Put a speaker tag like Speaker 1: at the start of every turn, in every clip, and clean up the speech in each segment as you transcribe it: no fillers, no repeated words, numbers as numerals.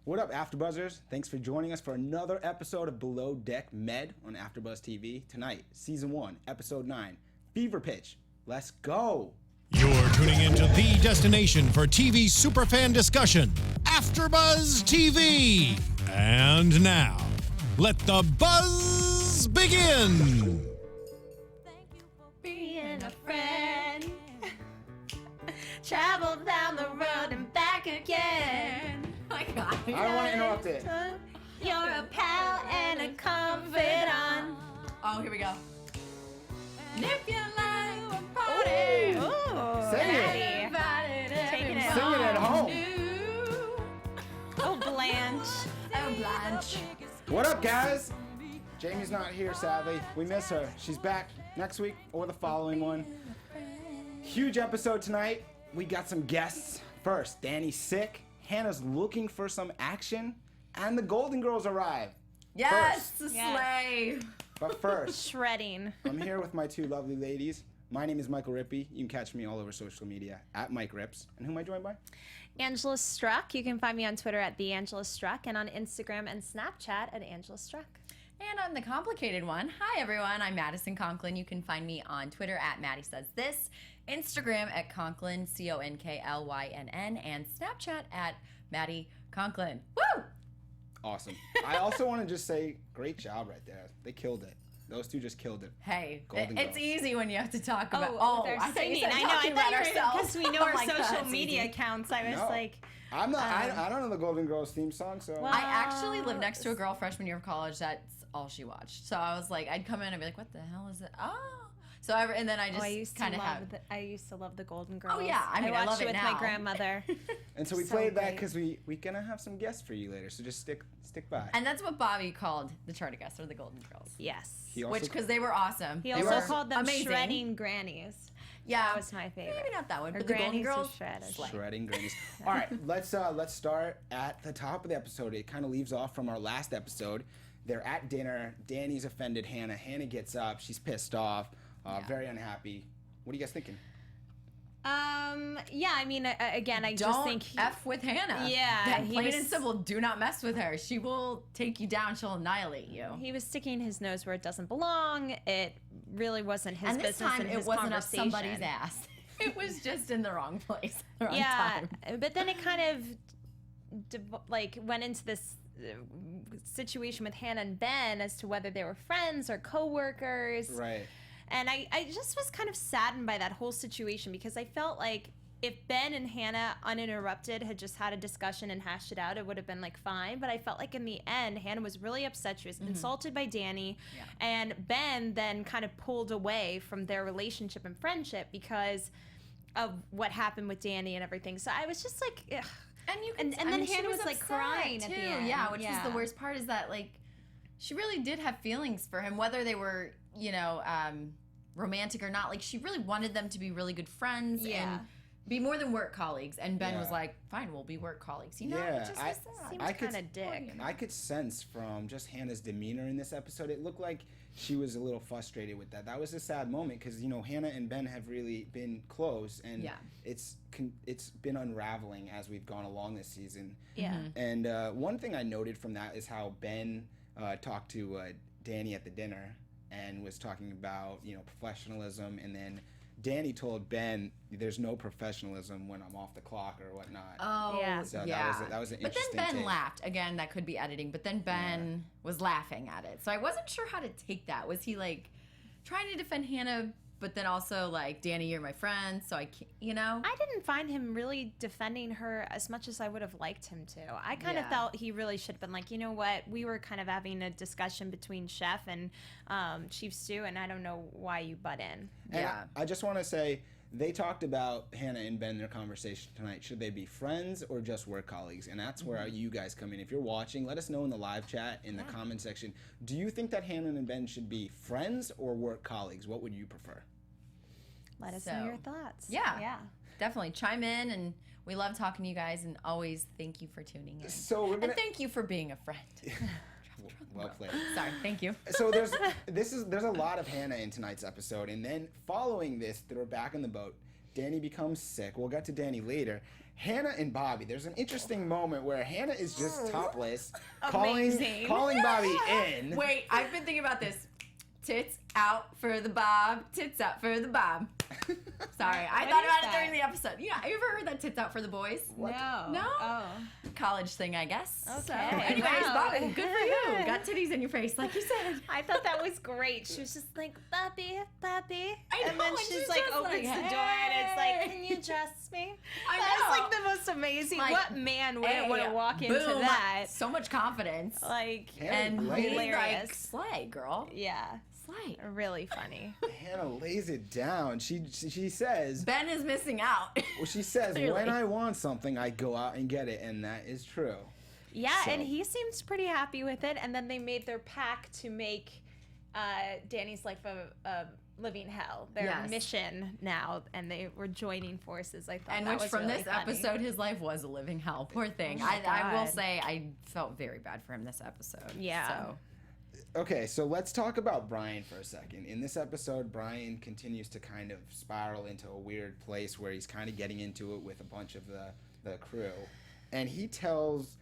Speaker 1: What up, AfterBuzzers? Thanks for joining us for another episode of Below Deck Med on AfterBuzz TV. Tonight, Season 1, Episode 9, Fever Pitch. Let's go!
Speaker 2: You're tuning into the destination for TV superfan discussion, AfterBuzz TV. And now, let the buzz begin!
Speaker 3: Thank you for being a friend. Travel down the road and back again. Oh my God.
Speaker 1: I don't want to interrupt it.
Speaker 3: You're a pal and a confidant.
Speaker 4: Oh, here we go.
Speaker 3: And if you like a party,
Speaker 1: Sing it.
Speaker 3: taking it.
Speaker 1: Sing it at home.
Speaker 3: Oh, Blanche.
Speaker 4: Oh, Blanche.
Speaker 1: What up, guys? Jamie's not here, sadly. We miss her. She's back next week or the following one. Huge episode tonight. We got some guests. First, Danny's sick. Hannah's looking for some action. And the Golden Girls arrive.
Speaker 4: Yes,
Speaker 1: First.
Speaker 4: the sleigh.
Speaker 1: But first,
Speaker 3: Shredding.
Speaker 1: I'm here with my two lovely ladies. My name is Michael Rippe. You can catch me all over social media at Mike Rips. And who am I joined by?
Speaker 5: Angela Struck. You can find me on Twitter at @theangelastruck and on Instagram and Snapchat at Angela Struck.
Speaker 4: And I'm the complicated one. Hi, everyone. I'm Madison Conklin. You can find me on Twitter at Maddie Says This, Instagram at Conklin, CONKLYNN, and Snapchat at Maddie Conklin. Woo!
Speaker 1: Awesome. I also want to just say, great job right there. They killed it. Those two just killed it.
Speaker 4: Hey,
Speaker 1: Golden
Speaker 4: it's
Speaker 1: Girls.
Speaker 4: easy when you have to talk about.
Speaker 5: They're
Speaker 4: I thought you
Speaker 5: singing.
Speaker 4: said
Speaker 5: I know.
Speaker 4: talking
Speaker 5: I
Speaker 4: about
Speaker 5: thought you were
Speaker 4: ourselves.
Speaker 5: because we know our
Speaker 4: I'm like,
Speaker 5: social
Speaker 4: that's
Speaker 5: media
Speaker 4: easy.
Speaker 5: accounts. I was
Speaker 1: No.
Speaker 5: like,
Speaker 1: I'm not. I don't know the Golden Girls theme song, so.
Speaker 4: I actually lived next to a girl freshman year of college. That's all she watched. So I was like, I'd come in and be like, "What the hell is it?" Oh, so and then I just kind of have.
Speaker 5: I used to love the Golden Girls.
Speaker 4: Oh yeah, I mean, I
Speaker 5: watched
Speaker 4: love
Speaker 5: it
Speaker 4: it
Speaker 5: with
Speaker 4: now.
Speaker 5: my grandmother.
Speaker 1: And so we
Speaker 5: So
Speaker 1: played that
Speaker 5: great.
Speaker 1: because we gonna have some guests for you later. So just stick by.
Speaker 4: And that's what Bobby called the Charter Guests or the Golden Girls.
Speaker 5: Yes.
Speaker 1: He also
Speaker 4: Which, because they were awesome.
Speaker 5: He
Speaker 4: They
Speaker 5: also
Speaker 4: were
Speaker 5: called them
Speaker 4: amazing.
Speaker 5: shredding grannies.
Speaker 4: Yeah,
Speaker 5: That was my favorite.
Speaker 4: maybe not that one,
Speaker 5: Or
Speaker 4: but the Golden
Speaker 5: grannies who
Speaker 4: Girls.
Speaker 5: shredded.
Speaker 4: slay.
Speaker 1: Shredding grannies. All right, let's start at the top of the episode. It kind of leaves off from our last episode. They're at dinner. Danny's offended Hannah. Hannah gets up. She's pissed off. Very unhappy. What are you guys thinking?
Speaker 5: Yeah, I mean, again, I
Speaker 4: Don't
Speaker 5: just think
Speaker 4: F with Hannah.
Speaker 5: Yeah,
Speaker 4: That
Speaker 5: he
Speaker 4: plain
Speaker 5: was-
Speaker 4: and simple. Do not mess with her. She will take you down. She'll annihilate you.
Speaker 5: he was sticking his nose where it doesn't belong. It really wasn't his
Speaker 4: And this
Speaker 5: business
Speaker 4: time,
Speaker 5: and
Speaker 4: it
Speaker 5: his
Speaker 4: wasn't up
Speaker 5: conversation.
Speaker 4: somebody's ass. It was just in the wrong place. The wrong
Speaker 5: Yeah,
Speaker 4: time.
Speaker 5: but then it kind of went into this situation with Hannah and Ben as to whether they were friends or co-workers.
Speaker 1: Right.
Speaker 5: And I just was kind of saddened by that whole situation because I felt like if Ben and Hannah uninterrupted had just had a discussion and hashed it out, it would have been like fine. But I felt like in the end, Hannah was really upset. She was insulted by Danny.
Speaker 4: Yeah.
Speaker 5: And Ben then kind of pulled away from their relationship and friendship because of what happened with Danny and everything. So I was just like, ugh.
Speaker 4: And you
Speaker 5: And
Speaker 4: can,
Speaker 5: then
Speaker 4: she
Speaker 5: Hannah was, like,
Speaker 4: upset,
Speaker 5: crying at
Speaker 4: too.
Speaker 5: the end.
Speaker 4: Yeah, which was
Speaker 5: Yeah.
Speaker 4: the worst part is that like she really did have feelings for him, whether they were romantic or not. Like she really wanted them to be really good friends and be more than work colleagues. And Ben
Speaker 1: Yeah.
Speaker 4: was like, "Fine, we'll be work colleagues." You know,
Speaker 1: Yeah,
Speaker 4: it just was sad.
Speaker 5: Seemed
Speaker 1: I could-
Speaker 5: kind of dick.
Speaker 1: I could sense from just Hannah's demeanor in this episode, it looked like she was a little frustrated with that. That was a sad moment because Hannah and Ben have really been close, and
Speaker 4: Yeah.
Speaker 1: it's been unraveling as we've gone along this season.
Speaker 5: Yeah.
Speaker 1: And one thing I noted from that is how Ben talked to Danny at the dinner and was talking about professionalism, and then Danny told Ben, "There's no professionalism when I'm off the clock or whatnot."
Speaker 4: Oh,
Speaker 5: Yeah.
Speaker 1: So
Speaker 4: yeah.
Speaker 1: that was an
Speaker 4: But then
Speaker 1: interesting
Speaker 4: Ben
Speaker 1: take.
Speaker 4: laughed. Again, that could be editing. But then Ben was laughing at it. So I wasn't sure how to take that. Was he like trying to defend Hannah, but then also like, Danny, you're my friend, so I can't,
Speaker 5: I didn't find him really defending her as much as I would have liked him to. I kind of
Speaker 4: Yeah.
Speaker 5: felt he really should have been like, you know what, we were kind of having a discussion between Chef and Chief Stew, and I don't know why you butt in.
Speaker 1: And
Speaker 4: Yeah.
Speaker 1: I just want to say, they talked about Hannah and Ben in their conversation tonight. Should they be friends or just work colleagues? And that's where you guys come in. If you're watching, let us know in the live chat, in the comment section. Do you think that Hannah and Ben should be friends or work colleagues? What would you prefer?
Speaker 5: Let us
Speaker 4: So,
Speaker 5: know your thoughts.
Speaker 4: yeah.
Speaker 5: Yeah.
Speaker 4: definitely chime in. And we love talking to you guys. And always thank you for tuning in.
Speaker 1: So we're gonna.
Speaker 4: And thank you for being a friend.
Speaker 1: Well played.
Speaker 4: Sorry, thank you.
Speaker 1: So there's a lot of Hannah in tonight's episode, and then following this, they're back in the boat. Danny becomes sick. We'll get to Danny later. Hannah and Bobby. There's an interesting moment where Hannah is just topless,
Speaker 4: Amazing.
Speaker 1: calling Bobby in.
Speaker 4: Wait, I've been thinking about this. Tits out for the bob. Tits out for the bob. Sorry, I thought about it during the episode. Yeah, you ever heard that tits out for the boys?
Speaker 5: No.
Speaker 4: No?
Speaker 5: Oh.
Speaker 4: College thing, I guess.
Speaker 5: Okay.
Speaker 4: So, anyways,
Speaker 5: Wow.
Speaker 4: Bobby, good for you. Got titties in your face, like you said.
Speaker 5: I thought that was great. She was just like, Bobby, Bobby.
Speaker 4: I know,
Speaker 5: and then
Speaker 4: and
Speaker 5: she's
Speaker 4: she's
Speaker 5: like,
Speaker 4: just
Speaker 5: opens
Speaker 4: like,
Speaker 5: the door and it's like,
Speaker 4: hey.
Speaker 5: can you trust me?
Speaker 4: I
Speaker 5: That's
Speaker 4: know.
Speaker 5: like the most amazing.
Speaker 4: Like,
Speaker 5: what man wouldn't want to walk into
Speaker 4: boom,
Speaker 5: that?
Speaker 4: So much confidence.
Speaker 5: Like,
Speaker 1: Hannah
Speaker 4: And
Speaker 1: lays it-
Speaker 4: really, like,
Speaker 5: hilarious.
Speaker 4: slay, girl.
Speaker 5: yeah,
Speaker 4: Slay.
Speaker 5: really funny.
Speaker 1: Hannah lays it down. She says,
Speaker 4: Ben is missing out.
Speaker 1: well, she says,
Speaker 4: Clearly.
Speaker 1: when I want something, I go out and get it, and that is true.
Speaker 5: Yeah,
Speaker 1: So-
Speaker 5: and he seems pretty happy with it. And then they made their pact to make Danny's life a living hell. Their
Speaker 4: Yes.
Speaker 5: mission now, and they were joining forces. I thought
Speaker 4: And
Speaker 5: that
Speaker 4: which
Speaker 5: was
Speaker 4: from
Speaker 5: really
Speaker 4: this
Speaker 5: funny.
Speaker 4: episode, his life was a living hell. Poor thing.
Speaker 5: Oh my
Speaker 4: I will
Speaker 5: God.
Speaker 4: say I felt very bad for him this episode.
Speaker 5: Yeah.
Speaker 4: So.
Speaker 1: Okay, so let's talk about Brian for a second. In this episode, Brian continues to kind of spiral into a weird place where he's kind of getting into it with a bunch of the crew. And he tells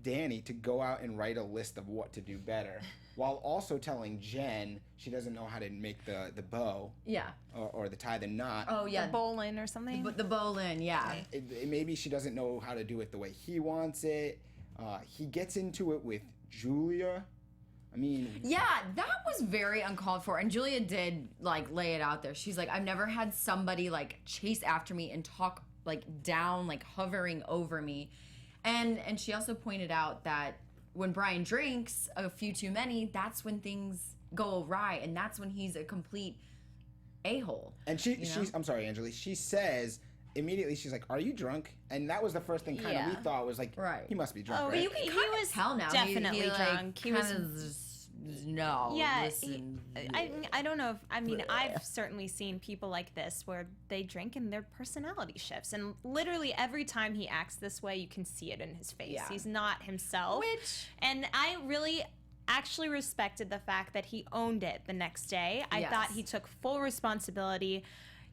Speaker 1: Danny to go out and write a list of what to do better, while also telling Jen she doesn't know how to make the bow
Speaker 4: Yeah.
Speaker 1: or the tie the knot.
Speaker 4: Oh, yeah.
Speaker 5: The bowling or something.
Speaker 4: But the bowling, yeah.
Speaker 1: Maybe she doesn't know how to do it the way he wants it. He gets into it with Julia. I mean,
Speaker 4: Yeah, that was very uncalled for. And Julia did like lay it out there. She's like, I've never had somebody like chase after me and talk like down, like hovering over me. And she also pointed out that when Brian drinks a few too many, that's when things go awry, and that's when he's a complete a-hole.
Speaker 1: and I'm sorry, Angela. She says immediately, she's like, "Are you drunk?" And that was the first thing kind of we
Speaker 5: Yeah.
Speaker 1: thought was like,
Speaker 4: Right.
Speaker 1: he must be drunk,
Speaker 5: Oh,
Speaker 1: right?
Speaker 4: You can
Speaker 5: He
Speaker 4: kind
Speaker 5: was
Speaker 4: of tell now.
Speaker 5: definitely drunk. He was-
Speaker 4: no.
Speaker 5: Yeah,
Speaker 4: Listen.
Speaker 5: I don't know if I've certainly seen people like this where they drink and their personality shifts, and literally every time he acts this way, you can see it in his face.
Speaker 4: Yeah.
Speaker 5: He's not himself. And I really actually respected the fact that he owned it the next day. I thought
Speaker 4: Yes.
Speaker 5: he took full responsibility.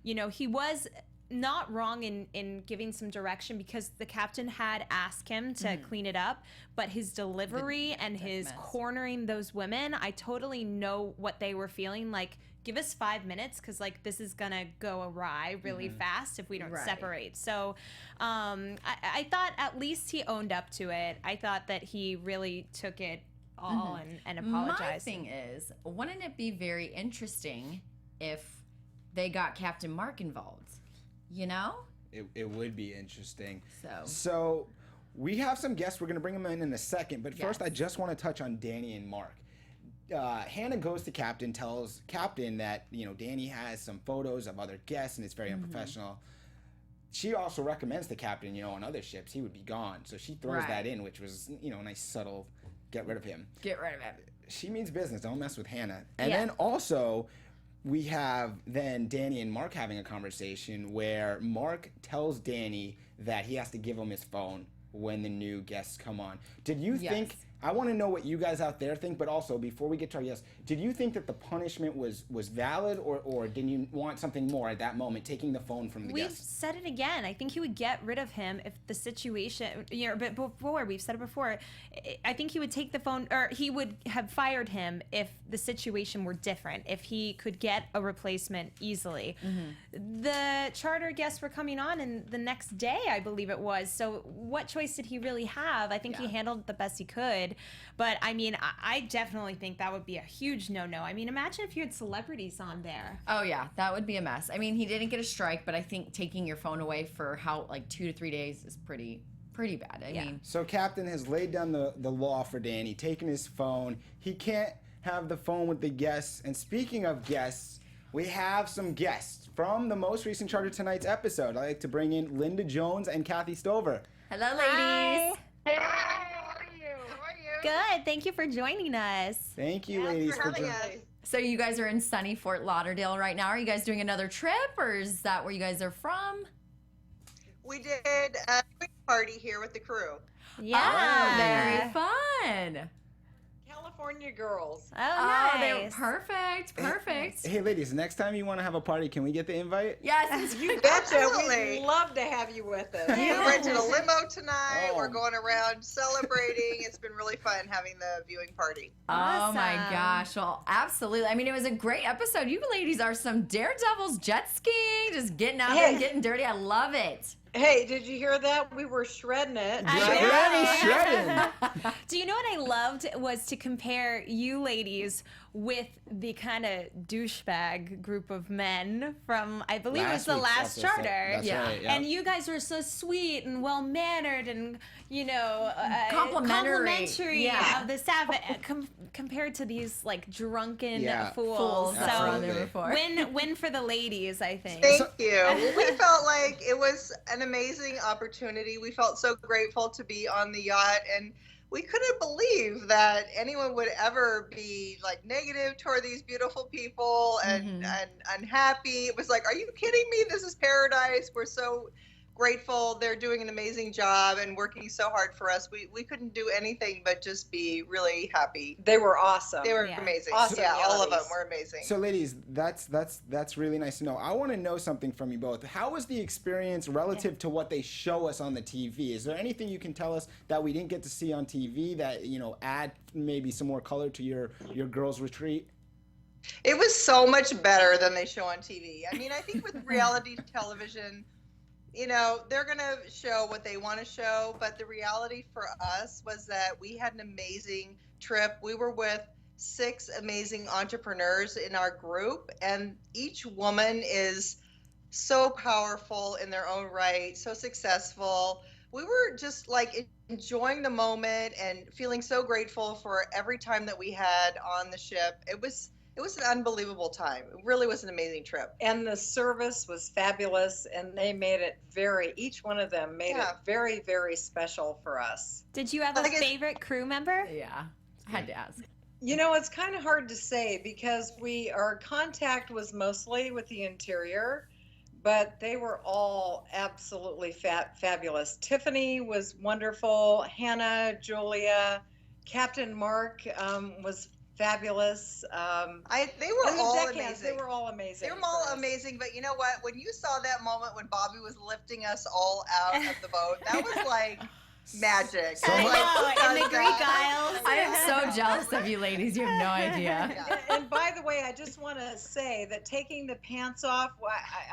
Speaker 5: You know, he was not wrong in giving some direction because the captain had asked him to clean it up, but his delivery and his
Speaker 4: mess.
Speaker 5: cornering those women, I totally know what they were feeling. Like, give us 5 minutes because like this is gonna go awry really fast if we don't
Speaker 4: Right.
Speaker 5: separate. So I thought at least he owned up to it. I thought that he really took it all and apologized.
Speaker 4: My thing is, wouldn't it be very interesting if they got Captain Mark involved? You know?
Speaker 1: It would be interesting.
Speaker 4: So.
Speaker 1: So we have some guests. We're going to bring them in a second. But first,
Speaker 4: Yes.
Speaker 1: I just want to touch on Danny and Mark. Hannah goes to Captain, tells Captain that, you know, Danny has some photos of other guests and it's very unprofessional. She also recommends the Captain, you know, on other ships, he would be gone. So she throws
Speaker 4: Right.
Speaker 1: that in, which was, you know, a nice subtle get rid of him.
Speaker 4: Get rid of it.
Speaker 1: She means business. Don't mess with Hannah. And
Speaker 5: Yeah.
Speaker 1: then also, we have then Danny and Mark having a conversation where Mark tells Danny that he has to give him his phone when the new guests come on. Did you think? I want to know what you guys out there think, but also before we get to our guests, did you think that the punishment was valid, or did you want something more at that moment, taking the phone from the
Speaker 5: We've
Speaker 1: guests?
Speaker 5: said it again. I think he would get rid of him if the situation, you know, but before, we've said it before, I think he would take the phone, or he would have fired him if the situation were different, if he could get a replacement easily. The charter guests were coming on and the next day, I believe it was. So what choice did he really have? I think he handled it the best he could. But I mean, I definitely think that would be a huge no-no. I mean, imagine if you had celebrities on there.
Speaker 4: Oh yeah, that would be a mess. I mean, he didn't get a strike, but I think taking your phone away for like 2 to 3 days is pretty bad. I mean,
Speaker 1: So Captain has laid down the law for Danny, taken his phone. He can't have the phone with the guests. And speaking of guests, we have some guests from the most recent Charter Tonight's episode. I'd like to bring in Linda Jones and Kathy Stover.
Speaker 4: hello, ladies.
Speaker 5: Good. Thank you for joining us.
Speaker 1: Thank you, ladies, for joining.
Speaker 4: So you guys are in sunny Fort Lauderdale right now. Are you guys doing another trip, or is that where you guys are from?
Speaker 6: We did a quick party here with the crew.
Speaker 5: Yeah.
Speaker 4: Oh, very fun.
Speaker 7: California girls.
Speaker 5: Oh, nice.
Speaker 4: They were perfect. Perfect.
Speaker 1: Hey, ladies, next time you want to have a party, can we get the invite?
Speaker 4: Yes.
Speaker 7: You betcha.
Speaker 6: Absolutely.
Speaker 7: We'd love to have you with us.
Speaker 6: We rented a limo tonight.
Speaker 1: Oh.
Speaker 6: We're going around celebrating. It's been really fun having the viewing party.
Speaker 4: Oh my
Speaker 5: Awesome.
Speaker 4: gosh. Well, absolutely. I mean, it was a great episode. You ladies are some daredevils, jet skiing, just getting out there and getting dirty. I love it.
Speaker 7: Hey, did you hear that? We were shredding it.
Speaker 1: Shredding.
Speaker 5: Do you know what I loved was to compare you ladies with the kind of douchebag group of men from, I believe it was the
Speaker 1: week's
Speaker 5: last
Speaker 1: episode.
Speaker 5: charter.
Speaker 1: That's
Speaker 4: Yeah.
Speaker 1: right, yeah.
Speaker 5: And you guys were so sweet and well-mannered and,
Speaker 4: Complimentary. Yeah.
Speaker 5: of the staff compared to these, like, drunken
Speaker 1: Yeah.
Speaker 5: fools.
Speaker 4: That's what
Speaker 5: So
Speaker 4: they were for.
Speaker 5: win for the ladies, I think.
Speaker 6: Thank you. We felt like it was an amazing opportunity. We felt so grateful to be on the yacht, and we couldn't believe that anyone would ever be like negative toward these beautiful people and unhappy. It was like, are you kidding me? This is paradise. We're so grateful. They're doing an amazing job and working so hard for us. We couldn't do anything but just be really happy.
Speaker 7: They were awesome.
Speaker 6: They were
Speaker 5: Yeah.
Speaker 6: amazing.
Speaker 7: Awesome
Speaker 6: Yeah, all of them
Speaker 7: yachties.
Speaker 6: were amazing.
Speaker 1: So, ladies, that's really nice to know. I want to know something from you both. How was the experience relative to what they show us on the TV? Is there anything you can tell us that we didn't get to see on TV that add maybe some more color to your girls' retreat?
Speaker 6: It was so much better than they show on TV. I mean, I think with reality television, they're going to show what they want to show. But the reality for us was that we had an amazing trip. We were with 6 amazing entrepreneurs in our group, and each woman is so powerful in their own right, so successful. We were just like enjoying the moment and feeling so grateful for every time that we had on the ship. It was an unbelievable time. It really was an amazing trip.
Speaker 7: And the service was fabulous, and they made it each one of them made it very, very special for us.
Speaker 5: Did you have a favorite crew member?
Speaker 4: Yeah. I had to ask.
Speaker 7: It's kind of hard to say because our contact was mostly with the interior, but they were all absolutely fabulous. Tiffany was wonderful. Hannah, Julia, Captain Mark was fabulous.
Speaker 6: They were all amazing.
Speaker 7: They were all amazing.
Speaker 6: They were all amazing, but you know what? When you saw that moment when Bobby was lifting us all out of the boat, that was like magic.
Speaker 5: I know, in the
Speaker 6: Like,
Speaker 5: Greek Isles.
Speaker 4: I am so jealous of you ladies. You have no idea.
Speaker 6: Yeah.
Speaker 7: And by the way, I just want to say that taking the pants off,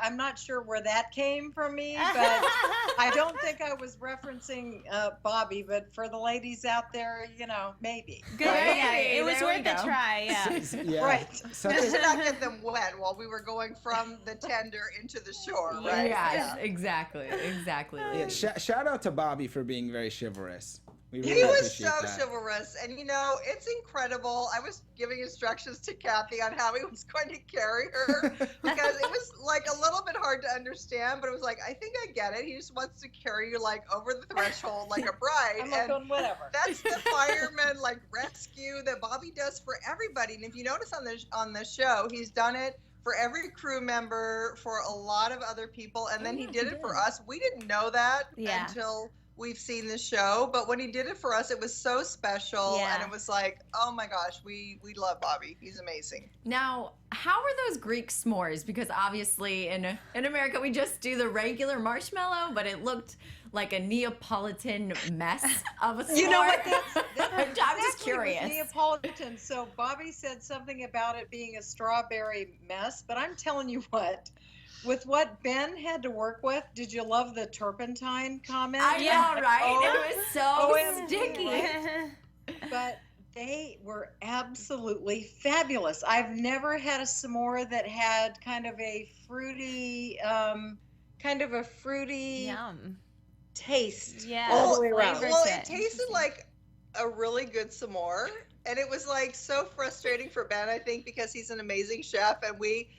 Speaker 7: I'm not sure where that came from me, but I don't think I was referencing Bobby, but for the ladies out there, maybe.
Speaker 5: Good.
Speaker 4: Right?
Speaker 5: Yeah, it was
Speaker 4: There we
Speaker 5: worth a
Speaker 4: go.
Speaker 5: try. Yeah.
Speaker 1: Yeah.
Speaker 7: Right.
Speaker 6: Just to not get them wet while we were going from the tender into the shore, right?
Speaker 4: Yes, exactly.
Speaker 1: Yeah, shout out to Bobby for being very chivalrous. We really
Speaker 6: He was
Speaker 1: appreciate
Speaker 6: so
Speaker 1: that.
Speaker 6: chivalrous, and it's incredible. I was giving instructions to Kathy on how he was going to carry her because it was like a little bit hard to understand, but it was like, I think I get it. He just wants to carry you like over the threshold like a bride.
Speaker 7: I'm like, going, whatever.
Speaker 6: That's the fireman like rescue that Bobby does for everybody. And if you notice on the show, he's done it for every crew member, for a lot of other people, and then he did it for us. We didn't know that until we've seen the show, but when he did it for us, it was so special, and it was like, oh my gosh, we love Bobby. He's amazing.
Speaker 4: Now, how are those Greek s'mores? Because obviously in America we just do the regular marshmallow, but it looked like a Neapolitan mess of a s'more.
Speaker 7: You know what?
Speaker 4: I'm just curious.
Speaker 7: Neapolitan. So Bobby said something about it being a strawberry mess, but I'm telling you what. With what Ben had to work with, did you love the turpentine comment?
Speaker 4: I know, right? It was so
Speaker 7: OMG,
Speaker 4: sticky.
Speaker 7: right? But they were absolutely fabulous. I've never had a s'more that had kind of a fruity
Speaker 5: Yum.
Speaker 7: taste
Speaker 5: Yeah.
Speaker 7: all the way around.
Speaker 5: flavor
Speaker 6: Well,
Speaker 5: to
Speaker 6: it tasted like a really good s'more, and it was like so frustrating for Ben, I think, because he's an amazing chef, and we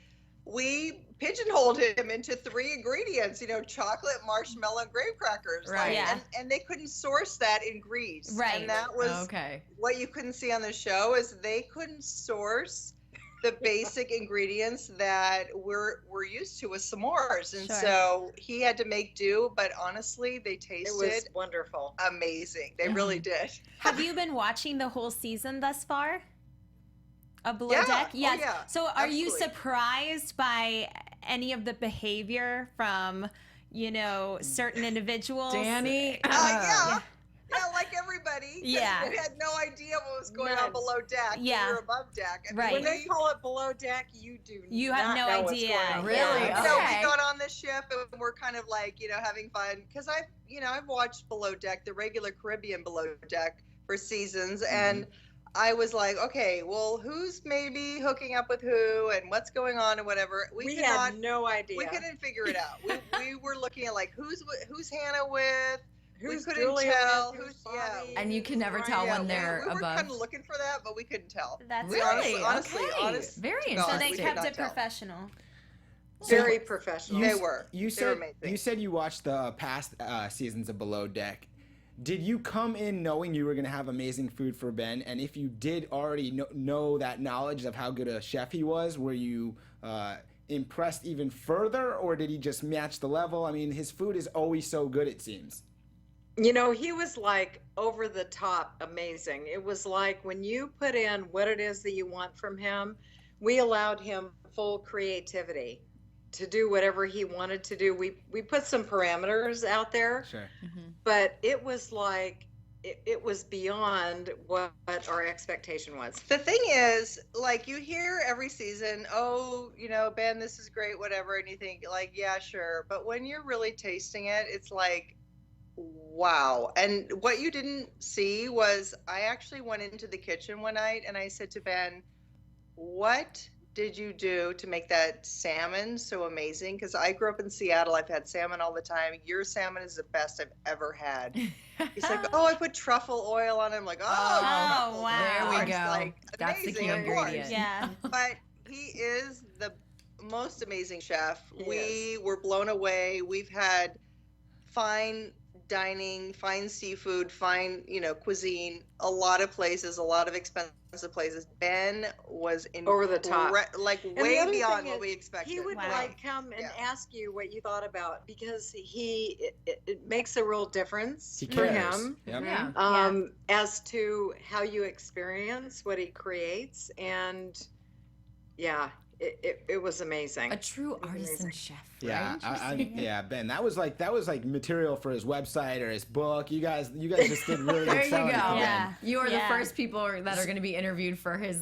Speaker 6: pigeonholed him into 3 ingredients, chocolate, marshmallow, and graham crackers.
Speaker 4: Right.
Speaker 5: Yeah.
Speaker 6: And they couldn't source that in Greece.
Speaker 5: Right.
Speaker 6: And that was
Speaker 4: Okay.
Speaker 6: what you couldn't see on the show is they couldn't source the basic ingredients that we're used to with s'mores, and
Speaker 5: Sure.
Speaker 6: so he had to make do. But honestly, they
Speaker 7: It
Speaker 6: tasted
Speaker 7: was wonderful.
Speaker 6: amazing. They really did.
Speaker 5: Have you been watching the whole season thus far of Below
Speaker 6: Yeah.
Speaker 5: Deck?
Speaker 6: Oh,
Speaker 5: Yes.
Speaker 6: yeah.
Speaker 5: So are you
Speaker 6: Absolutely.
Speaker 5: surprised by any of the behavior from, certain individuals?
Speaker 4: Danny.
Speaker 6: Yeah, like everybody. 'Cause
Speaker 5: Yeah.
Speaker 6: we had no idea what was going
Speaker 7: None.
Speaker 6: on below deck.
Speaker 5: Yeah.
Speaker 6: We were above deck. And
Speaker 5: Right.
Speaker 7: When they call it below deck, you do
Speaker 5: You
Speaker 7: not
Speaker 5: have no
Speaker 7: know what's
Speaker 5: idea.
Speaker 7: going on.
Speaker 4: Really?
Speaker 5: Yeah.
Speaker 6: So
Speaker 4: Okay.
Speaker 6: we got on the ship and we're kind of like, having fun. Because I've watched Below Deck, the regular Caribbean Below Deck for seasons. And I was like, okay, well, who's maybe hooking up with who and what's going on and whatever.
Speaker 7: We
Speaker 6: could
Speaker 7: had
Speaker 6: not,
Speaker 7: no idea.
Speaker 6: we couldn't figure it out. We were looking at like, who's Hannah with?
Speaker 7: Who's
Speaker 6: we couldn't
Speaker 7: Julia
Speaker 6: tell.
Speaker 7: with,
Speaker 6: Who's
Speaker 7: Bobby,
Speaker 4: And you can never
Speaker 7: who's
Speaker 4: tell
Speaker 7: Ryan.
Speaker 4: when they're
Speaker 6: we were
Speaker 4: above.
Speaker 6: kind of looking for that, but we couldn't tell.
Speaker 5: That's
Speaker 4: Really?
Speaker 6: Honestly,
Speaker 4: Okay.
Speaker 6: honest
Speaker 4: Very
Speaker 6: to God,
Speaker 5: So
Speaker 4: interesting.
Speaker 5: they
Speaker 6: we could
Speaker 5: kept
Speaker 6: not
Speaker 5: it
Speaker 6: tell.
Speaker 5: professional.
Speaker 7: Very professional.
Speaker 6: They were.
Speaker 1: You
Speaker 6: They were
Speaker 1: said
Speaker 6: amazing.
Speaker 1: you said you watched the past seasons of Below Deck. Did you come in knowing you were going to have amazing food for Ben? And if you did already know that knowledge of how good a chef he was, were you impressed even further, or did he just match the level? I mean, his food is always so good, it seems.
Speaker 7: He was like over the top amazing. It was like when you put in what it is that you want from him, we allowed him full creativity to do whatever he wanted to do. We put some parameters out there,
Speaker 1: Sure.
Speaker 7: but it was like it was beyond what our expectation was.
Speaker 6: The thing is, like, you hear every season, oh, Ben, this is great, whatever, and you think, like, yeah, sure. But when you're really tasting it, it's like, wow. And what you didn't see was I actually went into the kitchen one night and I said to Ben, what did you do to make that salmon so amazing? Because I grew up in Seattle. I've had salmon all the time. Your salmon is the best I've ever had. He's like, oh, I put truffle oil on it. I'm like, truffle.
Speaker 5: wow.
Speaker 4: There we
Speaker 6: It's
Speaker 4: go.
Speaker 6: like,
Speaker 4: That's the key
Speaker 6: amazing, of course.
Speaker 4: ingredient.
Speaker 5: Yeah.
Speaker 6: But he is the most amazing chef.
Speaker 7: He
Speaker 6: We were blown away. We've had fine dining, fine seafood, fine, cuisine, a lot of places, a lot of expensive places. Ben was
Speaker 7: Over the top.
Speaker 6: like
Speaker 7: And the
Speaker 6: way
Speaker 7: other
Speaker 6: beyond
Speaker 7: thing
Speaker 6: what
Speaker 7: is,
Speaker 6: we expected.
Speaker 7: He would
Speaker 5: Wow.
Speaker 7: like come and
Speaker 6: Yeah.
Speaker 7: ask you what you thought about, because it makes a real difference
Speaker 1: He
Speaker 7: for
Speaker 1: cares.
Speaker 7: him.
Speaker 1: Yep.
Speaker 4: Yeah.
Speaker 7: As to how you experience what he creates. And it was amazing.
Speaker 4: A true
Speaker 7: was
Speaker 4: artisan
Speaker 7: amazing.
Speaker 4: chef.
Speaker 1: Yeah,
Speaker 4: Right?
Speaker 1: yeah, Ben. That was like material for his website or his book. You guys just did really
Speaker 4: There
Speaker 1: good
Speaker 4: you go.
Speaker 1: selling for Ben.
Speaker 5: Yeah.
Speaker 4: You are
Speaker 5: Yeah.
Speaker 4: the first people that are going to be interviewed for his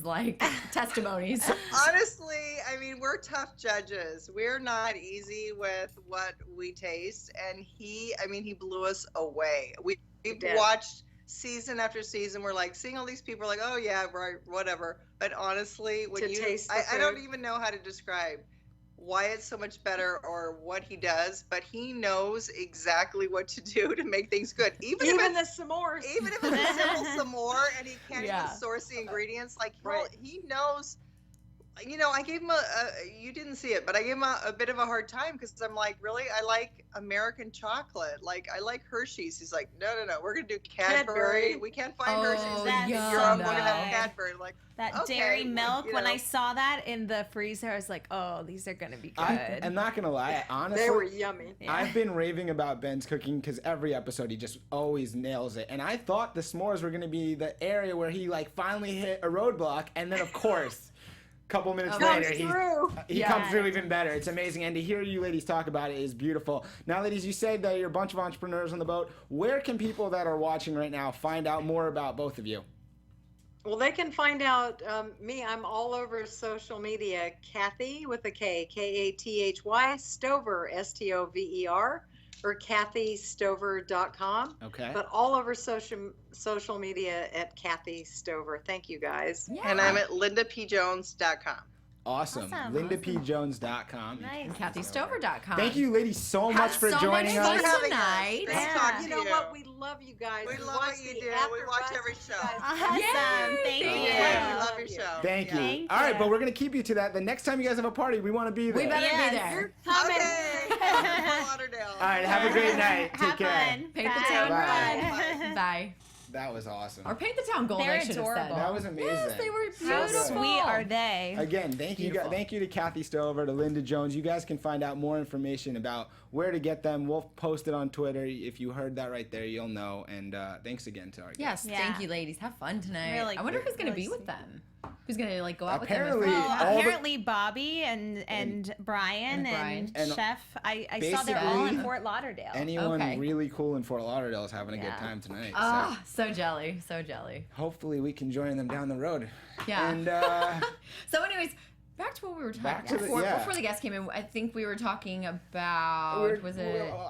Speaker 4: testimonies.
Speaker 6: Honestly, I mean, we're tough judges. We're not easy with what we taste, and he blew us away. We've
Speaker 7: did.
Speaker 6: watched season after season. We're like seeing all these people, are like, oh yeah, right, whatever. But honestly, when
Speaker 7: To taste the
Speaker 6: I don't
Speaker 7: food.
Speaker 6: even know how to describe why it's so much better or what he does, but he knows exactly what to do to make things good. Even if
Speaker 7: Even
Speaker 6: it's
Speaker 7: the s'mores.
Speaker 6: even if it's a simple s'more and he can't
Speaker 4: Yeah.
Speaker 6: even source the ingredients, like
Speaker 7: Right.
Speaker 6: he knows. I gave him you didn't see it, but I gave him a bit of a hard time because I'm like, really? I like American chocolate. Like, I like Hershey's. He's like, no, we're going to do Cadbury.
Speaker 7: Cadbury.
Speaker 6: We can't find
Speaker 4: Oh,
Speaker 6: Hershey's in
Speaker 5: that's
Speaker 4: yum,
Speaker 6: Europe. We're going to
Speaker 4: no.
Speaker 6: have Cadbury. I'm like,
Speaker 5: That
Speaker 6: okay,
Speaker 5: dairy milk,
Speaker 6: you
Speaker 5: when
Speaker 6: know.
Speaker 5: I saw that in the freezer, I was like, oh, these are going to be good.
Speaker 1: I'm not gonna lie, honestly.
Speaker 7: They were yummy.
Speaker 5: Yeah.
Speaker 1: I've been raving about Ben's cooking because every episode he just always nails it. And I thought the s'mores were gonna be the area where he finally hit a roadblock, and then of course, a couple minutes
Speaker 7: Comes
Speaker 1: later
Speaker 7: through.
Speaker 1: he
Speaker 4: Yeah.
Speaker 1: comes through even better. It's amazing, and to hear you ladies talk about it is beautiful. Now, ladies, you said that you're a bunch of entrepreneurs on the boat. Where can people that are watching right now find out more about both of you?
Speaker 7: Well, they can find out me. I'm all over social media. Kathy with a K, Kathy Stover, Stover, or KathyStover.com.
Speaker 1: Okay.
Speaker 7: But all over social media at Kathy Stover. Thank you guys.
Speaker 4: Yeah.
Speaker 6: and I'm at lindapjones.com.
Speaker 1: Awesome.
Speaker 5: Awesome.
Speaker 1: LindaPJones.com.
Speaker 5: Nice.
Speaker 4: KathyStover.com.
Speaker 1: Thank you, ladies, so much for
Speaker 4: so
Speaker 1: joining
Speaker 4: much
Speaker 1: us.
Speaker 4: fun
Speaker 6: having us.
Speaker 4: tonight.
Speaker 6: Great
Speaker 5: Yeah.
Speaker 6: talking
Speaker 7: You
Speaker 6: to
Speaker 7: know what? We love you guys.
Speaker 6: We love
Speaker 7: watch
Speaker 6: what you
Speaker 7: the
Speaker 6: do. We watch
Speaker 7: AfterBuzz,
Speaker 6: every
Speaker 7: you
Speaker 6: show.
Speaker 7: guys.
Speaker 5: Awesome.
Speaker 4: Yay.
Speaker 5: Thank
Speaker 4: Thank
Speaker 5: you.
Speaker 4: you.
Speaker 6: Yeah, we love your show.
Speaker 1: Thank you.
Speaker 5: Thank
Speaker 1: All right,
Speaker 5: you.
Speaker 1: but we're going to keep you to that. The next time you guys have a party, we want to be there.
Speaker 4: We better
Speaker 5: Yes.
Speaker 4: be there.
Speaker 5: Coming.
Speaker 6: Okay. Fort Lauderdale.
Speaker 1: All right, have a great night. Take
Speaker 5: Have
Speaker 1: care.
Speaker 5: fun.
Speaker 4: Paint the
Speaker 5: Bye.
Speaker 4: town
Speaker 1: Bye.
Speaker 4: red. Bye.
Speaker 1: That was awesome.
Speaker 4: Or paint the town gold,
Speaker 5: They're
Speaker 4: I should have said.
Speaker 5: adorable.
Speaker 1: That was amazing.
Speaker 4: Yes, they were
Speaker 1: So
Speaker 5: How
Speaker 1: good.
Speaker 5: sweet are they?
Speaker 1: Again, thank you,
Speaker 4: Beautiful.
Speaker 1: thank you to Kathy Stover, to Linda Jones. You guys can find out more information about where to get them. We'll post it on Twitter. If you heard that right there, you'll know. And thanks again to our guests.
Speaker 4: Yes,
Speaker 5: Yeah.
Speaker 4: thank you, ladies. Have fun tonight.
Speaker 5: Really
Speaker 4: I wonder who's going to
Speaker 5: really
Speaker 4: be with
Speaker 5: sweet.
Speaker 4: them. Who's going to like go out
Speaker 1: Apparently,
Speaker 4: with them?
Speaker 5: Well,
Speaker 1: all the-
Speaker 5: apparently Bobby and Brian
Speaker 4: And
Speaker 1: And
Speaker 5: Chef. I saw they're all in
Speaker 1: basically
Speaker 5: Fort Lauderdale.
Speaker 1: Anyone
Speaker 4: Okay.
Speaker 1: really cool in Fort Lauderdale is having a good
Speaker 5: Yeah.
Speaker 1: time tonight.
Speaker 4: Ah, so jelly, so jelly.
Speaker 1: Hopefully we can join them down the road.
Speaker 4: Yeah.
Speaker 1: And
Speaker 4: So, anyways, back to what we were talking
Speaker 1: Back to
Speaker 4: about.
Speaker 1: the- yeah.
Speaker 4: Before the guests came in, I think we were talking about,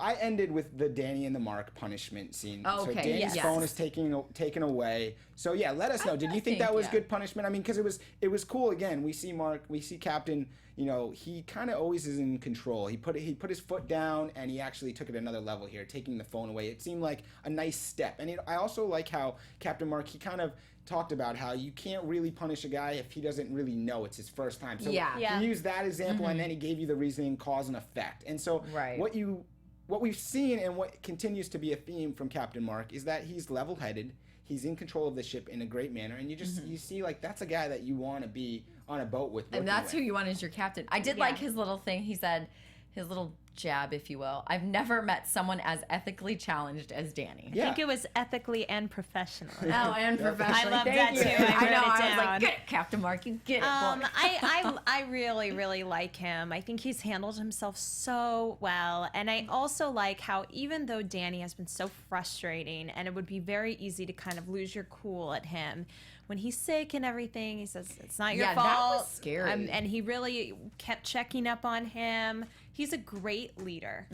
Speaker 1: I ended with the Danny and the Mark punishment scene.
Speaker 4: Oh,
Speaker 1: So
Speaker 4: okay,
Speaker 1: Danny's
Speaker 4: yes.
Speaker 1: phone is taken away. So yeah, let us know. Did you think
Speaker 4: think,
Speaker 1: that was
Speaker 4: yeah.
Speaker 1: good punishment? I mean, because it was cool. Again, we see Mark, we see Captain. You know, he kind of always is in control. He put his foot down, and he actually took it another level here, taking the phone away. It seemed like a nice step. And I also like how Captain Mark, he kind of talked about how you can't really punish a guy if he doesn't really know it's his first time. So
Speaker 4: Yeah.
Speaker 5: Yeah.
Speaker 1: he used that example, and then he gave you the reasoning, cause and effect. And so
Speaker 4: Right.
Speaker 1: what we've seen and what continues to be a theme from Captain Mark is that he's level-headed. He's in control of the ship in a great manner, and you see like that's a guy that you want to be on a boat with.
Speaker 4: And that's who you want as your captain. I did
Speaker 5: Yeah.
Speaker 4: like his little thing. He said, his little jab, if you will. I've never met someone as ethically challenged as Danny.
Speaker 1: Yeah.
Speaker 5: I think it was ethically and professionally.
Speaker 4: Oh, and professionally.
Speaker 5: I love
Speaker 4: Thank
Speaker 5: that
Speaker 4: you.
Speaker 5: too. I
Speaker 4: I know.
Speaker 5: wrote it
Speaker 4: I was like,
Speaker 5: down.
Speaker 4: get it, Captain Mark. You get it. boy."
Speaker 5: I really, really like him. I think he's handled himself so well. And I also like how even though Danny has been so frustrating and it would be very easy to kind of lose your cool at him, when he's sick and everything, he says, it's not your
Speaker 4: Yeah,
Speaker 5: fault.
Speaker 4: that was scary.
Speaker 5: And he really kept checking up on him. He's a great leader.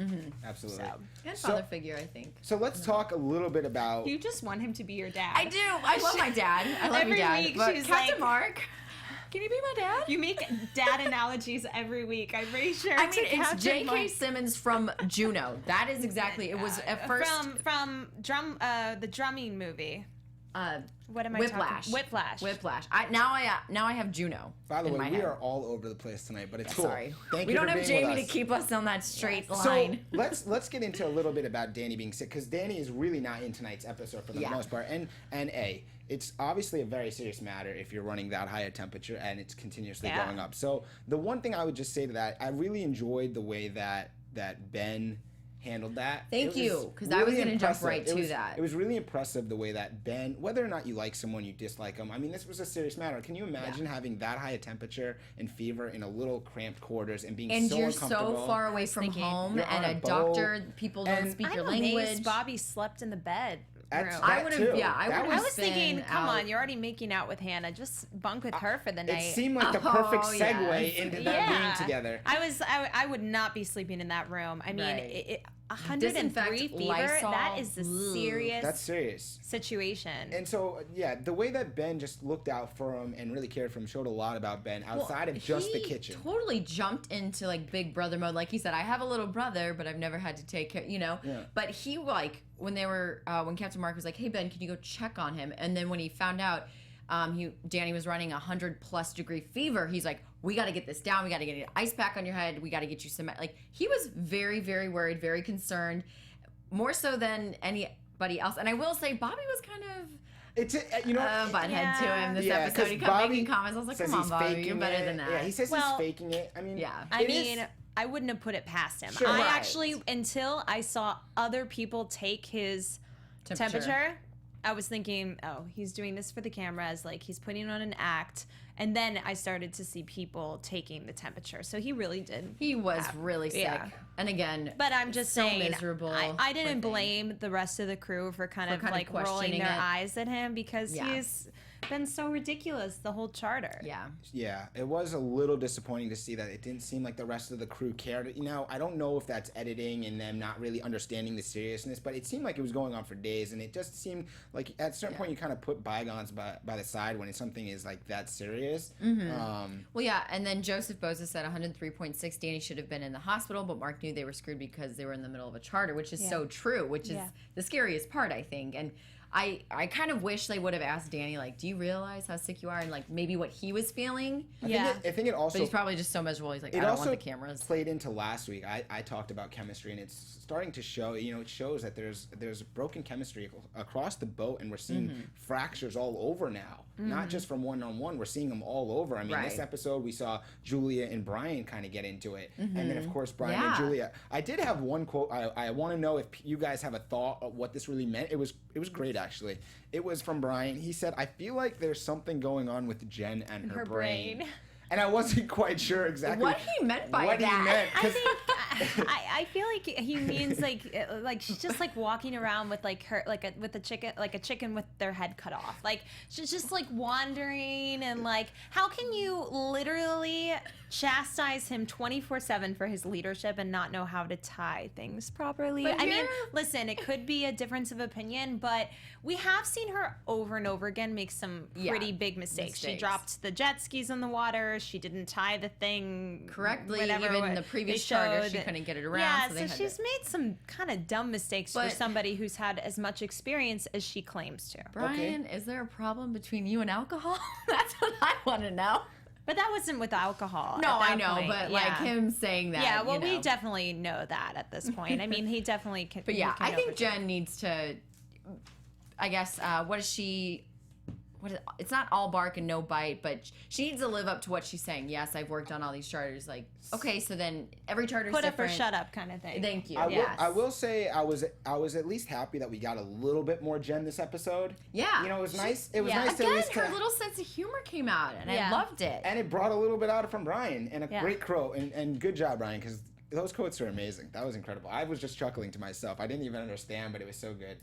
Speaker 1: Absolutely.
Speaker 5: So.
Speaker 4: And
Speaker 1: So-
Speaker 4: father figure, I think.
Speaker 1: So let's talk a little bit about.
Speaker 5: You just want him to be your dad.
Speaker 4: I do. I love my dad. I love
Speaker 5: Every
Speaker 4: your dad.
Speaker 5: week
Speaker 4: but
Speaker 5: she's
Speaker 4: Captain
Speaker 5: like-
Speaker 4: Mark, can you be my dad?
Speaker 5: You make dad analogies every week. I'm pretty sure.
Speaker 4: I mean,
Speaker 5: to
Speaker 4: it's
Speaker 5: Captain
Speaker 4: J.K.
Speaker 5: Mark.
Speaker 4: Simmons from Juno. That is exactly. It was at first.
Speaker 5: from the drumming movie. What am I
Speaker 4: Whiplash.
Speaker 5: talking? Whiplash.
Speaker 4: Whiplash. Now I have Juno.
Speaker 1: By the
Speaker 4: in
Speaker 1: way,
Speaker 4: my
Speaker 1: we
Speaker 4: head.
Speaker 1: are all over the place tonight, but it's cool.
Speaker 4: Sorry.
Speaker 1: Thank
Speaker 4: we
Speaker 1: you
Speaker 4: don't
Speaker 1: for
Speaker 4: have
Speaker 1: being with
Speaker 4: Jamie to
Speaker 1: us.
Speaker 4: keep us on that straight
Speaker 1: So
Speaker 4: line.
Speaker 1: let's get into a little bit about Danny being sick, because Danny is really not in tonight's episode for the
Speaker 4: Yeah.
Speaker 1: most part. And it's obviously a very serious matter if you're running that high a temperature and it's continuously
Speaker 5: Yeah.
Speaker 1: going up. So the one thing I would just say to that, I really enjoyed the way that Ben handled that.
Speaker 4: Thank
Speaker 1: It
Speaker 4: you, 'cause I was gonna jump
Speaker 1: impressive.
Speaker 4: right to that.
Speaker 1: It was really impressive the way that Ben, whether or not you like someone, you dislike them. I mean, this was a serious matter. Can you imagine having that high a temperature and fever in a little cramped quarters and being
Speaker 4: And
Speaker 1: so
Speaker 4: you're
Speaker 1: uncomfortable?
Speaker 4: so far away from
Speaker 5: thinking,
Speaker 4: home,
Speaker 1: you're
Speaker 4: and
Speaker 1: on
Speaker 4: a
Speaker 1: a boat,
Speaker 4: doctor. People don't
Speaker 1: and-
Speaker 4: speak
Speaker 5: I'm
Speaker 4: your
Speaker 5: amazed
Speaker 4: language.
Speaker 5: Bobby slept in the bed.
Speaker 1: That's-
Speaker 5: room.
Speaker 4: I
Speaker 1: that
Speaker 4: would
Speaker 1: too.
Speaker 4: have. Yeah, I
Speaker 1: That
Speaker 4: would
Speaker 5: I
Speaker 4: have.
Speaker 5: was thinking, come on, you're already making out with Hannah. Just bunk with her for the night.
Speaker 1: It seemed like the
Speaker 4: Oh,
Speaker 1: perfect segue
Speaker 4: yes.
Speaker 1: into them
Speaker 5: Yeah.
Speaker 1: being together.
Speaker 5: I would not be sleeping in that room. I mean,
Speaker 4: Right.
Speaker 5: 103
Speaker 4: Disinfect,
Speaker 5: fever. That
Speaker 4: Lysol.
Speaker 5: is a
Speaker 4: Ugh.
Speaker 5: serious
Speaker 1: That's serious.
Speaker 5: situation.
Speaker 1: And so, yeah, the way that Ben just looked out for him and really cared for him showed a lot about Ben outside of just the
Speaker 4: He
Speaker 1: kitchen.
Speaker 4: Totally jumped into like big brother mode. Like he said, I have a little brother, but I've never had to take care,
Speaker 1: Yeah.
Speaker 4: But he like when they were when Captain Mark was like, hey Ben, can you go check on him? And then when he found out Danny was running 100+ degree fever, he's like, we got to get this down. We got to get an ice pack on your head. We got to get you some. Like he was very, very worried, very concerned, more so than anybody else. And I will say, Bobby was kind of
Speaker 1: It's
Speaker 4: butthead to him this
Speaker 1: Yeah,
Speaker 4: episode.
Speaker 1: 'cause
Speaker 4: He kept
Speaker 1: Bobby
Speaker 4: making comments. I was like,
Speaker 1: says
Speaker 4: come on,
Speaker 1: he's
Speaker 4: Bobby,
Speaker 1: faking
Speaker 4: you're better
Speaker 1: it.
Speaker 4: than that.
Speaker 1: Yeah, he says
Speaker 5: Well,
Speaker 1: he's faking it. I mean,
Speaker 4: Yeah.
Speaker 5: I
Speaker 1: it
Speaker 5: mean,
Speaker 1: is-
Speaker 5: I wouldn't have put it past him.
Speaker 1: Sure.
Speaker 5: I
Speaker 1: Right.
Speaker 5: actually, until I saw other people take his temperature, I was thinking, oh, he's doing this for the cameras, like he's putting on an act. And then I started to see people taking the temperature. So he really did.
Speaker 4: He was really sick.
Speaker 5: yeah.
Speaker 4: And again,
Speaker 5: But I'm just
Speaker 4: so
Speaker 5: saying,
Speaker 4: miserable.
Speaker 5: I didn't
Speaker 4: poor thing.
Speaker 5: blame the rest of the crew for kind of
Speaker 4: kind of
Speaker 5: like rolling
Speaker 4: questioning
Speaker 5: their
Speaker 4: it.
Speaker 5: eyes at him because
Speaker 4: Yeah.
Speaker 5: he's been so ridiculous the whole charter.
Speaker 4: Yeah.
Speaker 1: Yeah, it was a little disappointing to see that it didn't seem like the rest of the crew cared. I don't know if that's editing and them not really understanding the seriousness, but it seemed like it was going on for days, and it just seemed like at a certain point you kind of put bygones by the side when something is like that serious.
Speaker 4: Well, yeah, and then Joseph Boza said 103.6. Danny should have been in the hospital, but Mark knew they were screwed because they were in the middle of a charter, which is so true, which is
Speaker 5: Yeah.
Speaker 4: the scariest part, I think. And I kind of wish they would have asked Danny, like, do you realize how sick you are? And, like, maybe what he was feeling.
Speaker 1: I think it also...
Speaker 4: But he's probably just so miserable. He's like, I don't want the cameras.
Speaker 1: It played into last week. I talked about chemistry, and it's starting to show, it shows that there's broken chemistry across the boat, and we're seeing fractures all over now. Not just from one-on-one. We're seeing them all over. I mean, this episode, we saw Julia and Brian kind of get into it. And then, of course, Brian and Julia. I did have one quote. I want to know if you guys have a thought of what this really meant. It was great, actually. It was from Brian. He said, I feel like there's something going on with Jen and her brain. And I wasn't quite sure exactly
Speaker 4: what he meant by
Speaker 1: what
Speaker 4: that.
Speaker 1: He meant,
Speaker 5: I think I feel like he means like she's just like walking around with like her with a chicken with their head cut off. Like she's just like wandering, and like how can you literally chastise him 24/7 for his leadership and not know how to tie things properly? I mean, listen, it could be a difference of opinion, but we have seen her over and over again make some pretty big mistakes. She dropped the jet skis in the water. She didn't tie the thing
Speaker 4: correctly. Even in the previous charter, she couldn't get it around.
Speaker 5: Yeah, so she's made some kind of dumb mistakes for somebody who's had as much experience as she claims to.
Speaker 4: Brian, is there a problem between you and alcohol? That's what I want to know.
Speaker 5: But that wasn't with alcohol.
Speaker 4: No, I know, but like him saying that.
Speaker 5: Yeah, well, we definitely know that at this point. I mean, he definitely can.
Speaker 4: But yeah, I think Jen needs to. I guess what is she? It's not all bark and no bite, but she needs to live up to what she's saying. Yes, I've worked on all these charters. Like, okay, so then every charter's
Speaker 5: put
Speaker 4: different.
Speaker 5: up or shut up kind of thing.
Speaker 4: Thank you.
Speaker 1: I will say I was at least happy that we got a little bit more Jen this episode.
Speaker 4: Yeah,
Speaker 1: it was nice. It was nice.
Speaker 4: Again,
Speaker 1: at least
Speaker 4: her little sense of humor came out, and I loved it.
Speaker 1: And it brought a little bit out from Brian, and a great quote. And good job, Brian, because those quotes are amazing. That was incredible. I was just chuckling to myself. I didn't even understand, but it was so good.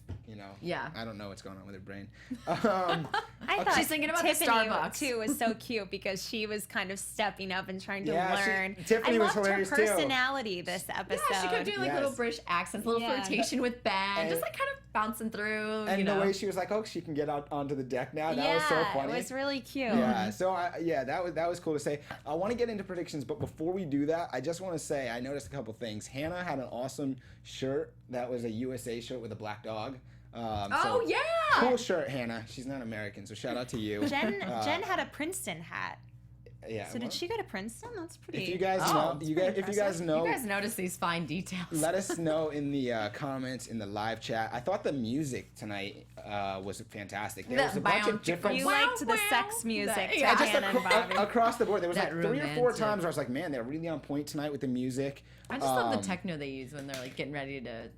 Speaker 4: Yeah.
Speaker 1: I don't know what's going on with her brain.
Speaker 5: I thought
Speaker 4: she's thinking about
Speaker 5: Tiffany
Speaker 4: the Starbucks
Speaker 5: too was so cute because she was kind of stepping up and trying to learn.
Speaker 1: Tiffany was hilarious
Speaker 5: too. I loved her personality this episode.
Speaker 4: Yeah, she kept doing like little British accents, little flirtation with Ben, just like kind of bouncing through.
Speaker 1: And the way she was like, "Oh, she can get out onto the deck now." That was so funny.
Speaker 5: It was really cute.
Speaker 1: Yeah. So that was cool to say. I want to get into predictions, but before we do that, I just want to say I noticed a couple things. Hannah had an awesome shirt that was a USA shirt with a black dog. Cool shirt, Hannah. She's not American, so shout out to you.
Speaker 5: Jen had a Princeton hat.
Speaker 1: Yeah.
Speaker 5: So did she go to Princeton? That's pretty.
Speaker 1: If you guys know, if you guys know,
Speaker 4: you guys notice these fine details.
Speaker 1: Let us know in the comments in the live chat. I thought the music tonight was fantastic. There was a bunch of different.
Speaker 5: You liked the sex music.
Speaker 1: Across the board. There was like 3 or 4 times where I was like, man, they're really on point tonight with the music.
Speaker 4: I just love the techno they use when they're like getting ready to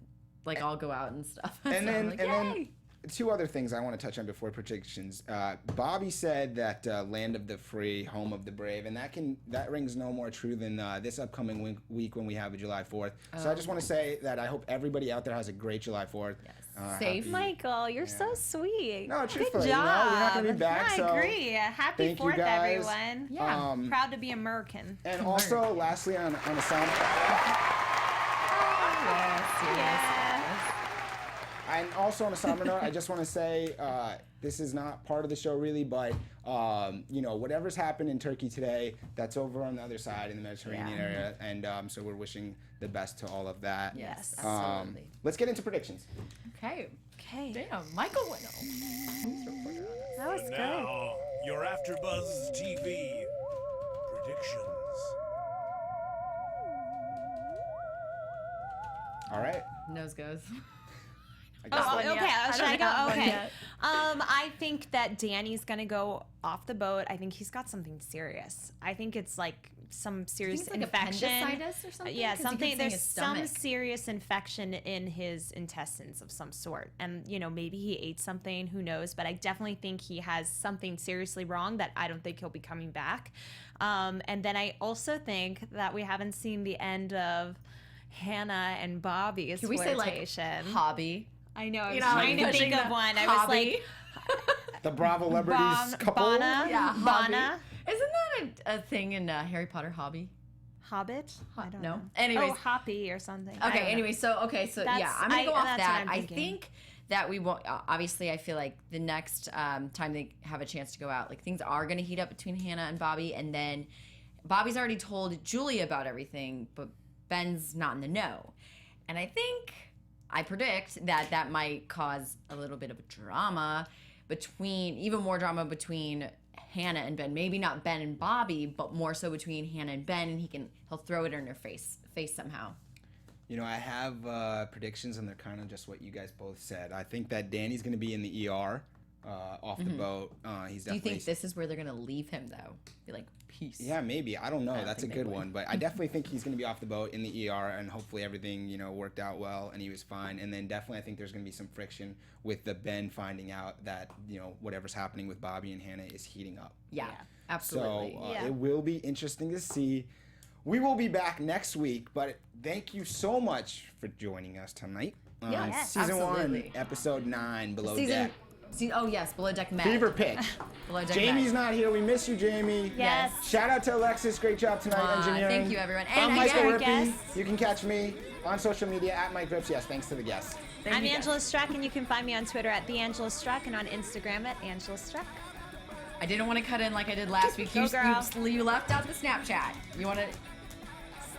Speaker 4: like all go out and stuff.
Speaker 1: And then 2 other things I want to touch on before predictions. Bobby said that land of the free, home of the brave, and that rings no more true than this upcoming week when we have a July 4th. So I just want to say that I hope everybody out there has a great July 4th.
Speaker 4: Yes. Safe.
Speaker 5: Michael, you're so sweet.
Speaker 1: No, truthfully,
Speaker 5: good job.
Speaker 1: We're not going to be back.
Speaker 5: I agree. Happy 4th, everyone.
Speaker 4: Yeah.
Speaker 5: Proud to be American.
Speaker 1: And also, lastly, on a sound. And also on a somber note, I just want to say this is not part of the show really, but whatever's happened in Turkey today, that's over on the other side in the Mediterranean area, and so we're wishing the best to all of that.
Speaker 4: Yes, absolutely.
Speaker 1: Let's get into predictions.
Speaker 4: Okay. Damn, Michael went
Speaker 5: That was good.
Speaker 2: Now, your AfterBuzz TV predictions.
Speaker 1: All right.
Speaker 4: Nose goes.
Speaker 5: Okay. Should I go? Okay. I think that Danny's gonna go off the boat. I think he's got something serious. I think it's like some serious infection.
Speaker 4: Appendicitis or something?
Speaker 5: Yeah, something. There's some serious infection in his intestines of some sort, and maybe he ate something. Who knows? But I definitely think he has something seriously wrong that I don't think he'll be coming back. And then I also think that we haven't seen the end of Hannah and Bobby's
Speaker 4: Can we
Speaker 5: flirtation.
Speaker 4: say like hobby?
Speaker 5: I know. I was trying to think of one. I was like,
Speaker 1: the Bravo Celebrities couple.
Speaker 5: Bana.
Speaker 4: Isn't that a thing in Harry Potter? Hobby.
Speaker 5: Hobbit? I don't know.
Speaker 4: Anyways.
Speaker 5: Hoppy or something.
Speaker 4: Okay. Anyway, so I'm gonna go off that. I
Speaker 5: thinking.
Speaker 4: think that we won't. Obviously, I feel like the next time they have a chance to go out, like things are gonna heat up between Hannah and Bobby, and then Bobby's already told Julia about everything, but Ben's not in the know, and I think I predict that might cause a little bit of drama even more drama between Hannah and Ben. Maybe not Ben and Bobby, but more so between Hannah and Ben, and he'll throw it in her face somehow.
Speaker 1: You know, I have predictions, and they're kind of just what you guys both said. I think that Danny's going to be in the ER off the boat. He's definitely.
Speaker 4: Do you think this is where they're going to leave him, though? Be like, peace.
Speaker 1: Yeah, maybe. I don't know. That's a good one. But I definitely think he's going to be off the boat in the ER, and hopefully everything, worked out well and he was fine. And then definitely I think there's going to be some friction with the Ben finding out that, whatever's happening with Bobby and Hannah is heating up.
Speaker 4: Yeah, absolutely.
Speaker 1: So it will be interesting to see. We will be back next week, but thank you so much for joining us tonight.
Speaker 4: Yes,
Speaker 1: Season
Speaker 4: absolutely.
Speaker 1: 1, Episode 9, Below
Speaker 4: Season
Speaker 1: Deck.
Speaker 4: Oh yes, Below Deck Med.
Speaker 1: Fever pitch.
Speaker 4: Below Deck
Speaker 1: Jamie's
Speaker 4: Med.
Speaker 1: not here. We miss you, Jamie.
Speaker 5: Yes.
Speaker 1: Shout out to Alexis. Great job tonight, engineering.
Speaker 4: Thank you, everyone.
Speaker 1: I'm
Speaker 4: And
Speaker 1: Michael
Speaker 5: our
Speaker 1: Rippe.
Speaker 5: guests.
Speaker 1: You can catch me on social media at Mike Rips. Yes, thanks to the guests.
Speaker 5: I'm Angela Struck, and you can find me on Twitter at @theangelastruck and on Instagram at Angela Struck.
Speaker 4: I didn't want to cut in like I did last week.
Speaker 5: Go, girl.
Speaker 4: You left out the Snapchat. You want to?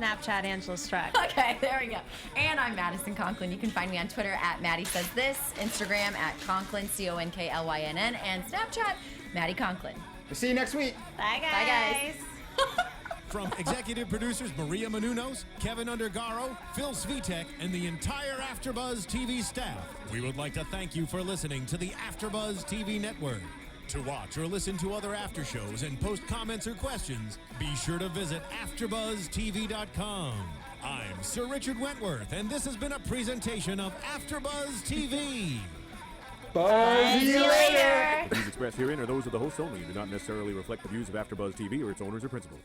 Speaker 5: Snapchat Angela Struck.
Speaker 4: Okay, there we go. And I'm Madison Conklin. You can find me on Twitter at Maddie Says This, Instagram at Conklin, Conklinn, and Snapchat, Maddie Conklin.
Speaker 1: We'll see you next week.
Speaker 5: Bye, guys.
Speaker 4: Bye, guys.
Speaker 2: From executive producers Maria Menounos, Kevin Undergaro, Phil Svitek, and the entire AfterBuzz TV staff, we would like to thank you for listening to the AfterBuzz TV network. To watch or listen to other after shows and post comments or questions, be sure to visit AfterBuzzTV.com. I'm Sir Richard Wentworth, and this has been a presentation of AfterBuzz TV.
Speaker 1: Buzz you later.
Speaker 8: The views expressed herein are those of the hosts only and do not necessarily reflect the views of AfterBuzz TV or its owners or principals.